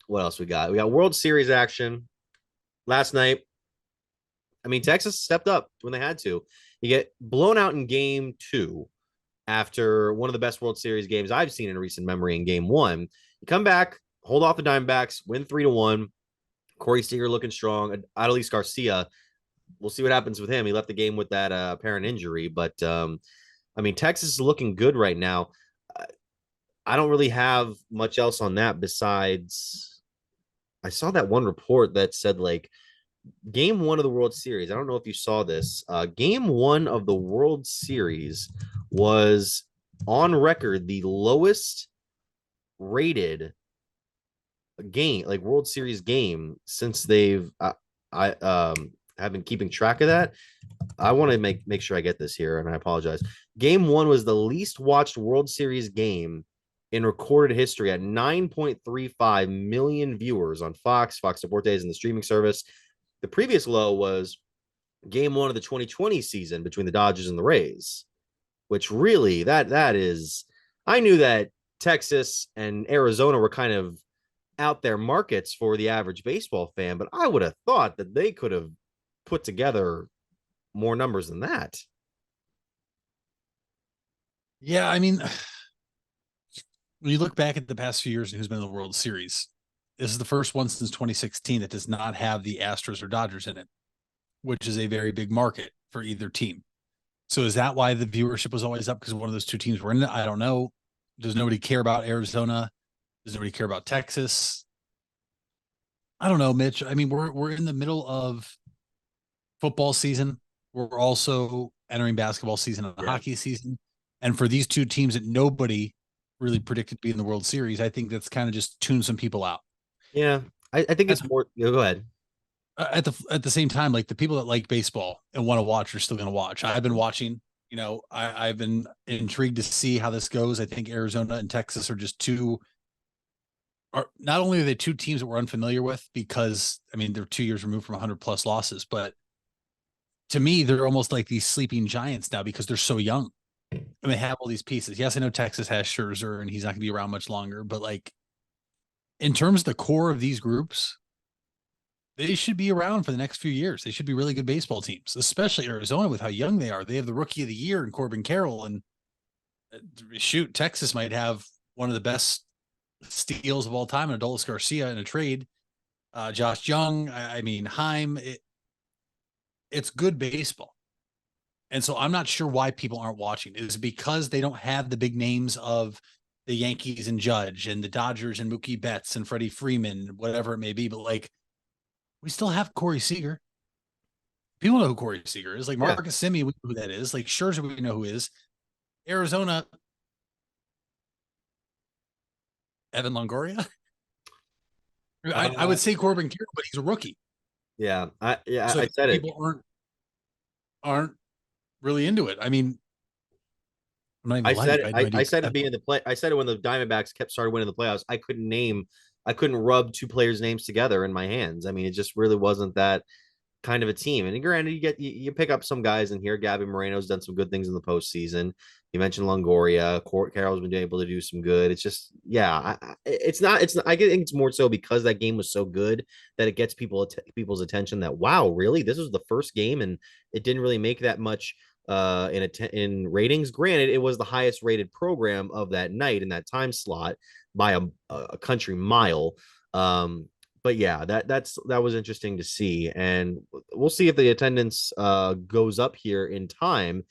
What else we got? We got World Series action last night. I mean, Texas stepped up when they had to. You get blown out in game two after one of the best World Series games I've seen in recent memory in game one. You come back, hold off the Diamondbacks, win 3-1. Corey Seager looking strong. Adolis Garcia, we'll see what happens with him. He left the game with that apparent injury, but I mean, Texas is looking good right now. I don't really have much else on that besides I saw that one report that said like game one of the World Series. I don't know if you saw this. Game one of the World Series was on record the lowest rated game, like World Series game, since they've I have been keeping track of that. I want to make sure I get this here, and I apologize. Game one was the least watched World Series game in recorded history at 9.35 million viewers on Fox Deportes, and the streaming service. The previous low was game one of the 2020 season between the Dodgers and the Rays, which really that is. I knew that Texas and Arizona were kind of out there markets for the average baseball fan, but I would have thought that they could have put together more numbers than that. Yeah, I mean, when you look back at the past few years and who's been in the World Series, this is the first one since 2016 that does not have the Astros or Dodgers in it, which is a very big market for either team. So is that why the viewership was always up because one of those two teams were in it? I don't know. Does nobody care about Arizona? Does nobody care about Texas? I don't know, Mitch. I mean, we're in the middle of football season. We're also entering basketball season and Yeah. hockey season. And for these two teams that nobody really predicted to be in the World Series, I think that's kind of just tuned some people out. Yeah. I think At it's the, more. Go ahead. at the same time, like the people that like baseball and want to watch are still going to watch. I've been watching. I've been intrigued to see how this goes. I think Arizona and Texas are just two. Are not only are they two teams that we're unfamiliar with because I mean they're 2 years removed from 100 plus losses, but to me they're almost like these sleeping giants now because they're so young and they have all these pieces. Yes, I know Texas has Scherzer and he's not going to be around much longer, but like in terms of the core of these groups, they should be around for the next few years. They should be really good baseball teams, especially Arizona with how young they are. They have the rookie of the year in Corbin Carroll, and shoot, Texas might have one of the best steals of all time in Adolis Garcia in a trade. Josh Young, I mean, Heim, it's good baseball. And so I'm not sure why people aren't watching. Is it because they don't have the big names of the Yankees and Judge and the Dodgers and Mookie Betts and Freddie Freeman, whatever it may be? But like, we still have Corey Seager. People know who Corey Seager is. Like Yeah. Marcus Semien, we know who that is. Like Scherzer, we know who is. Arizona, Evan Longoria. I Uh, would say Corbin Carroll, but he's a rookie. yeah. I So said it. people aren't really into it. I mean, I'm not even I gonna lie to said you. it. I had no I idea. said it being the play. I said it when the Diamondbacks kept started winning the playoffs. I couldn't rub two players' names together in my hands. I mean, it just really wasn't that kind of a team. And granted, you pick up some guys in here. Gabby Moreno's done some good things in the postseason. You mentioned Longoria. Carroll's been able to do some good. It's just, yeah, it's not. It's not, I think it's more so because that game was so good that it gets people's attention. That wow, really, this was the first game, and it didn't really make that much in ratings. Granted, it was the highest rated program of that night in that time slot by a country mile. But yeah, that was interesting to see, and we'll see if the attendance goes up here in time